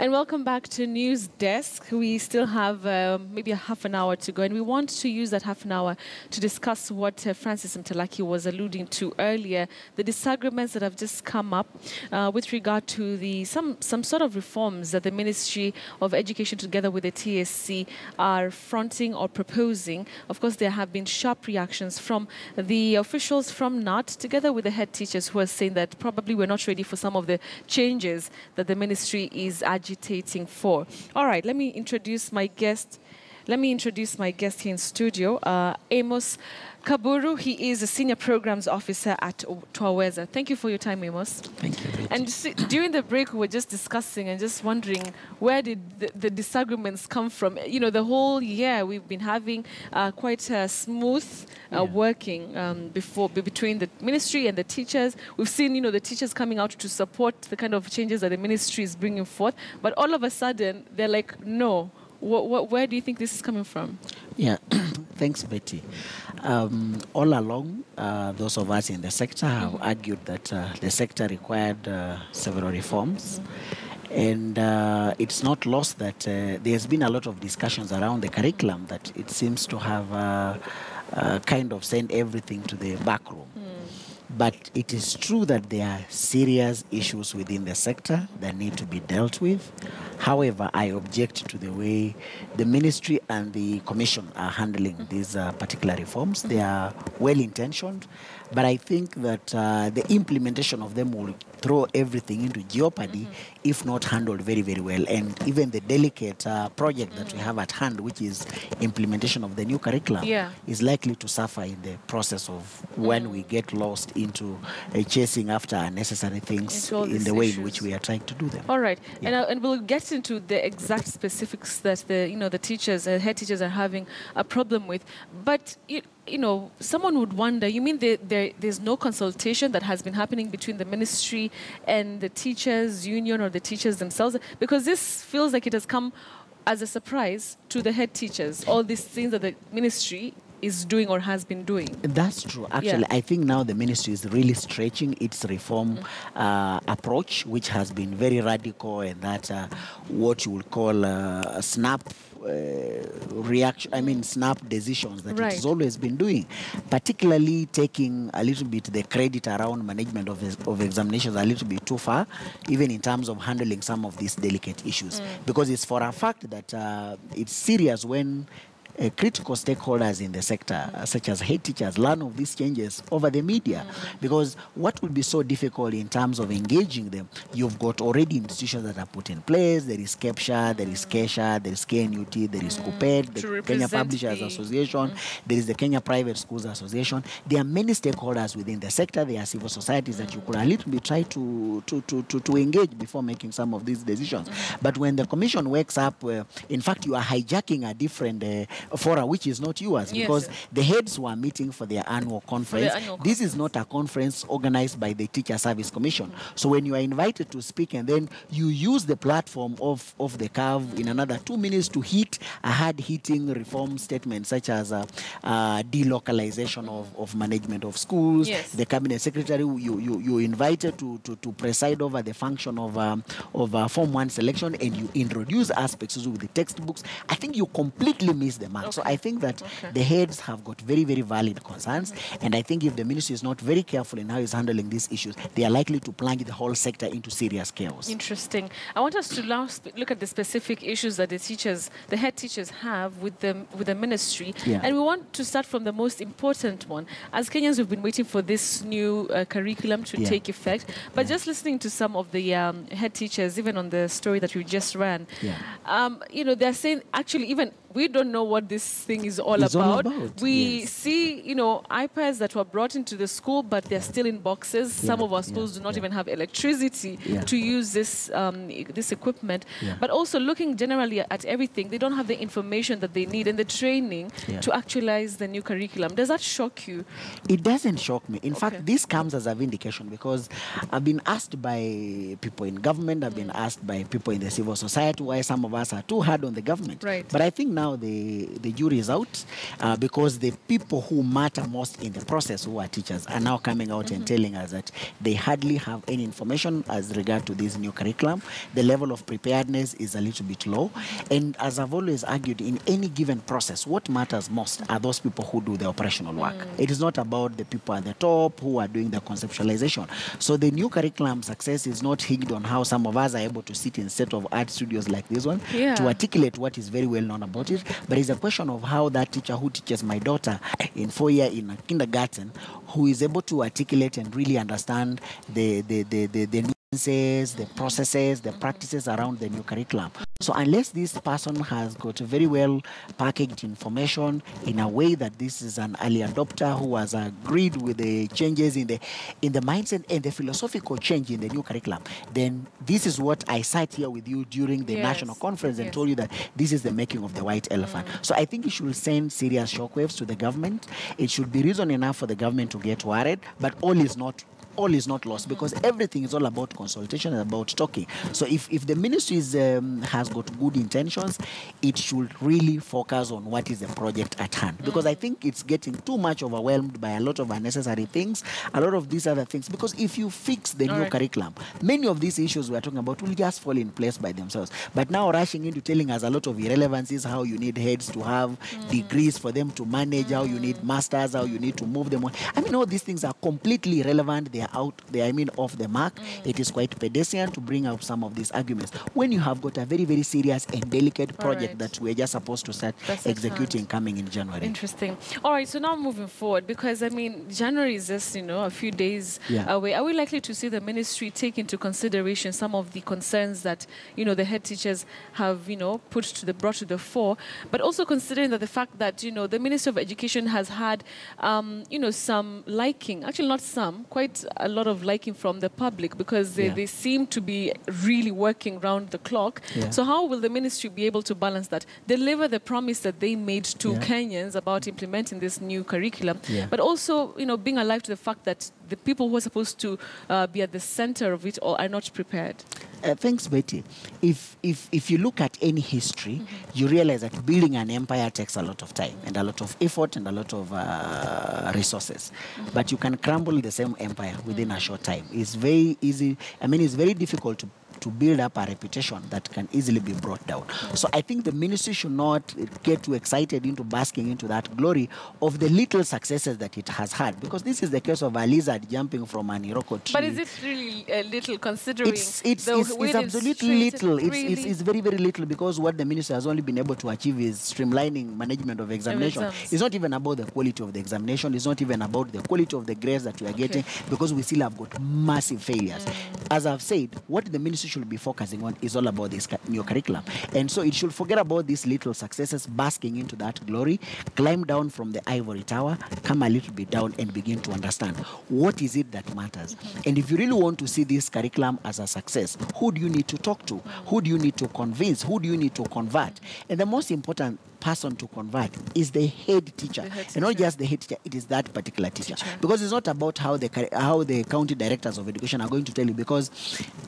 And welcome back to News Desk. We still have maybe a half an hour to go, and we want to use that half an hour to discuss what Francis Mtalaki was alluding to earlier, the disagreements that have just come up with regard to some sort of reforms that the Ministry of Education together with the TSC are fronting or proposing. Of course, there have been sharp reactions from the officials from NAT together with the head teachers who are saying that probably we're not ready for some of the changes that the ministry is agitating for. All right, let me introduce my guest. Let me introduce my guest here in studio, Amos Kaburu. He is a Senior Programs Officer at Twaweza. Thank you for your time, Amos. Thank you. And during the break, we were just discussing and just wondering, where did the disagreements come from? You know, the whole year we've been having quite a smooth working between the ministry and the teachers. We've seen, you know, the teachers coming out to support the kind of changes that the ministry is bringing forth. But all of a sudden, they're like, no. Where do you think this is coming from? Yeah, thanks, Betty. All along, those of us in the sector have argued that the sector required several reforms. And it's not lost that there's been a lot of discussions around the curriculum that it seems to have kind of sent everything to the back room. But it is true that there are serious issues within the sector that need to be dealt with. However, I object to the way the ministry and the commission are handling these particular reforms. They are well-intentioned, but I think that the implementation of them will throw everything into jeopardy if not handled very, very well. And even the delicate project that we have at hand, which is implementation of the new curriculum, is likely to suffer in the process of when we get lost into chasing after unnecessary things in the way in which we are trying to do them. All right. And we'll get into the exact specifics that the teachers, head teachers are having a problem with. But you know, someone would wonder, you mean there's no consultation that has been happening between the ministry and the teachers union or the teachers themselves? Because this feels like it has come as a surprise to the head teachers, all these things that the ministry is doing or has been doing. That's true. Actually, I think now the ministry is really stretching its reform approach, which has been very radical, and that what you would call snap reaction, snap decisions that it has always been doing, particularly taking a little bit the credit around management of examinations a little bit too far, even in terms of handling some of these delicate issues. Because it's for a fact that it's serious when critical stakeholders in the sector, such as head teachers, learn of these changes over the media. Because what would be so difficult in terms of engaging them, you've got already institutions that are put in place. There is KEPSHA, there is KESHA, there is KNUT, there is KUPED, the Kenya Publishers Association, there is the Kenya Private Schools Association. There are many stakeholders within the sector. There are civil societies that you could a little bit try to engage before making some of these decisions. But when the commission wakes up, in fact, you are hijacking a different fora, which is not yours, because the heads were meeting for their annual conference. This is not a conference organized by the Teacher Service Commission. So when you are invited to speak and then you use the platform of the curve in another 2 minutes to hit a hard-hitting reform statement, such as delocalization of management of schools, the cabinet secretary you invited to preside over the function of Form 1 selection, and you introduce aspects with the textbooks, I think you completely miss the mark. So I think that the heads have got very, very valid concerns, and I think if the ministry is not very careful in how it's handling these issues, they are likely to plunge the whole sector into serious chaos. Interesting. I want us to now look at the specific issues that the head teachers have with the ministry, and we want to start from the most important one. As Kenyans, we've been waiting for this new curriculum to take effect, but just listening to some of the head teachers, even on the story that we just ran, you know, they're saying actually even we don't know what this thing is all about. We see, you know, iPads that were brought into the school, but they're still in boxes. Some of our schools do not even have electricity to use this equipment. But also looking generally at everything, they don't have the information that they need and the training to actualize the new curriculum. Does that shock you? It doesn't shock me. In fact, this comes as a vindication, because I've been asked by people in government, I've been asked by people in the civil society why some of us are too hard on the government. But I think now the jury is out because the people who matter most in the process, who are teachers, are now coming out and telling us that they hardly have any information as regard to this new curriculum. The level of preparedness is a little bit low. And as I've always argued, in any given process, what matters most are those people who do the operational work. It is not about the people at the top who are doing the conceptualization. So the new curriculum success is not hinged on how some of us are able to sit in set of art studios like this one to articulate what is very well known about it, but it's a question of how that teacher who teaches my daughter in 4-year in a kindergarten, who is able to articulate and really understand the nuances, the processes, the practices around the new curriculum. So unless this person has got very well packaged information in a way that this is an early adopter who has agreed with the changes in the mindset and the philosophical change in the new curriculum, then this is what I sat here with you during the national conference and told you that this is the making of the white elephant. So I think it should send serious shockwaves to the government. It should be reason enough for the government to get worried, but all is not lost, because everything is all about consultation and about talking. So if the ministry has got good intentions, it should really focus on what is the project at hand, because I think it's getting too much overwhelmed by a lot of unnecessary things, a lot of these other things, because if you fix the new curriculum, many of these issues we're talking about will just fall in place by themselves. But now rushing into telling us a lot of irrelevancies, how you need heads to have degrees for them to manage, how you need masters, how you need to move them on. I mean, all these things are completely irrelevant. They are off the mark. It is quite pedestrian to bring up some of these arguments when you have got a very, very serious and delicate project that we're just supposed to start executing coming in January. Interesting. All right, so now moving forward, because I mean, January is just, a few days away. Are we likely to see the ministry take into consideration some of the concerns that, the head teachers have, brought to the fore, but also considering that the fact that, the Minister of Education has had, some liking, actually not some, quite a lot of liking from the public, because they seem to be really working round the clock. So how will the ministry be able to balance that, deliver the promise that they made to Kenyans about implementing this new curriculum, but also, being alive to the fact that the people who are supposed to be at the center of it all are not prepared? Thanks, Betty. If you look at any history, you realize that building an empire takes a lot of time and a lot of effort and a lot of resources. But you can crumble the same empire within a short time. It's very easy. I mean, it's very difficult to build up a reputation that can easily be brought down. So I think the ministry should not get too excited into basking into that glory of the little successes that it has had, because this is the case of a lizard jumping from an iroko tree. But is it really little, considering it's absolutely little. It's very, very little, because what the ministry has only been able to achieve is streamlining management of examination. It's not even about the quality of the examination. It's not even about the quality of the grades that we are getting, because we still have got massive failures. As I've said, what the ministry should be focusing on is all about this new curriculum. And so it should forget about these little successes, basking into that glory, climb down from the ivory tower, come a little bit down and begin to understand what is it that matters. And if you really want to see this curriculum as a success, who do you need to talk to? Who do you need to convince? Who do you need to convert? And the most important person to convert is the head teacher. And not just the head teacher, it is that particular teacher. Because it's not about how the county directors of education are going to tell you, because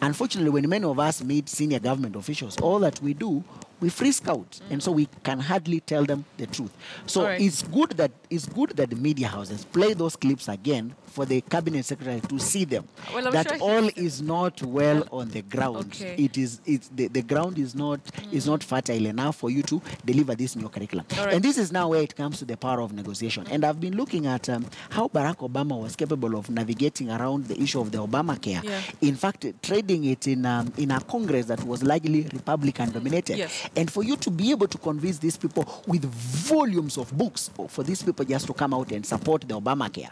unfortunately when many of us meet senior government officials, all that we do, we frisk out, and so we can hardly tell them the truth. So it's good that the media houses play those clips again for the cabinet secretary to see them. Well, that all is not well on the ground. The ground is not fertile enough for you to deliver this new curriculum. And this is now where it comes to the power of negotiation. And I've been looking at how Barack Obama was capable of navigating around the issue of the Obamacare. In fact, trading it in a Congress that was largely Republican dominated. And for you to be able to convince these people with volumes of books, for these people just to come out and support the Obamacare,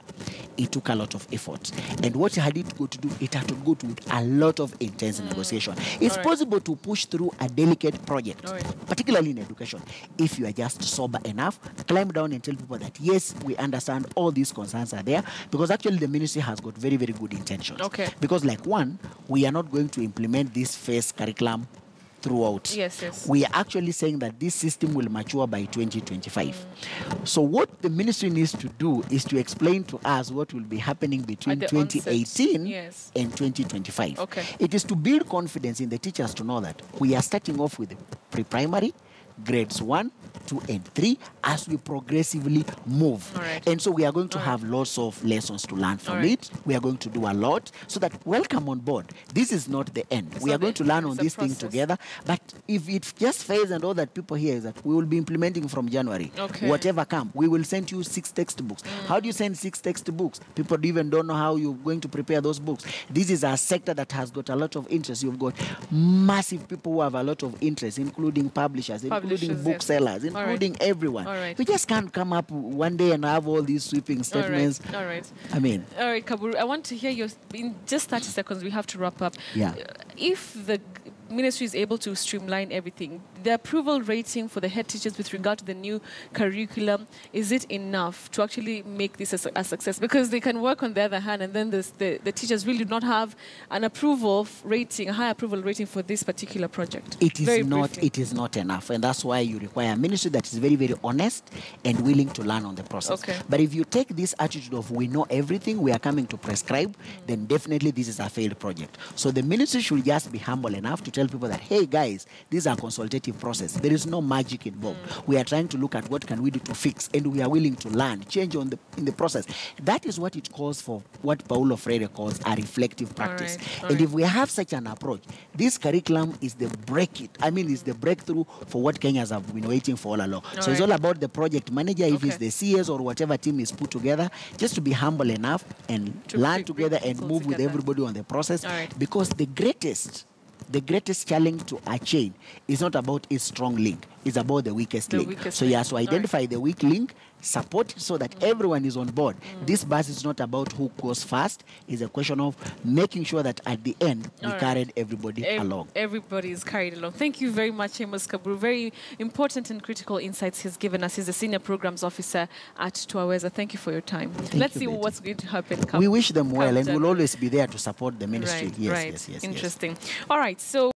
it took a lot of effort. And what it had to go to do, it had to go to a lot of intense negotiation. It's possible to push through a delicate project, particularly in education, if you are just sober enough, climb down and tell people that, yes, we understand all these concerns are there, because actually the ministry has got very, very good intentions. Because like one, we are not going to implement this phase curriculum throughout. We are actually saying that this system will mature by 2025. So what the ministry needs to do is to explain to us what will be happening between 2018 and 2025. It is to build confidence in the teachers to know that we are starting off with pre-primary, grades 1, 2, and 3 as we progressively move. And so we are going to have lots of lessons to learn from it. We are going to do a lot so that welcome on board. This is not the end. We are going to learn on this thing together. But if it just fails and all that people hear is that we will be implementing from January. Whatever comes, we will send you 6 textbooks. How do you send 6 textbooks? People even don't know how you're going to prepare those books. This is a sector that has got a lot of interest. You've got massive people who have a lot of interest, including publishers, including booksellers, including everyone. We just can't come up one day and have all these sweeping statements. All right. I mean. All right, Kaburu, I want to hear your, in just 30 seconds, we have to wrap up. Yeah. If the ministry is able to streamline everything, the approval rating for the head teachers with regard to the new curriculum, is it enough to actually make this a success? Because they can work on the other hand, and then the teachers really do not have an approval rating, a high approval rating for this particular project. It is not enough, and that's why you require a ministry that is very, very honest and willing to learn on the process. But if you take this attitude of we know everything, we are coming to prescribe, then definitely this is a failed project. So the ministry should just be humble enough to tell people that, hey guys, this is a consultative process. There is no magic involved. We are trying to look at what can we do to fix, and we are willing to learn, change in the process. That is what it calls for, what Paulo Freire calls a reflective practice. And if we have such an approach, this curriculum is the breakthrough for what Kenyans have been waiting for all along. So it's all about the project manager, if it's the CS or whatever team is put together, just to be humble enough and learn together and move with everybody on the process. Because the greatest challenge to a chain is not about its strong link. It's about the weakest link. So you have to identify the weak link, support so that everyone is on board. This bus is not about who goes fast. It's a question of making sure that at the end, we carried everybody along. Everybody is carried along. Thank you very much, Amos Kaburu. Very important and critical insights he's given us. He's the Senior Programs Officer at Twaweza. Thank you for your time. Let's see what's going to happen. We wish them well, and we'll always be there to support the ministry. Yes. Interesting. All right, so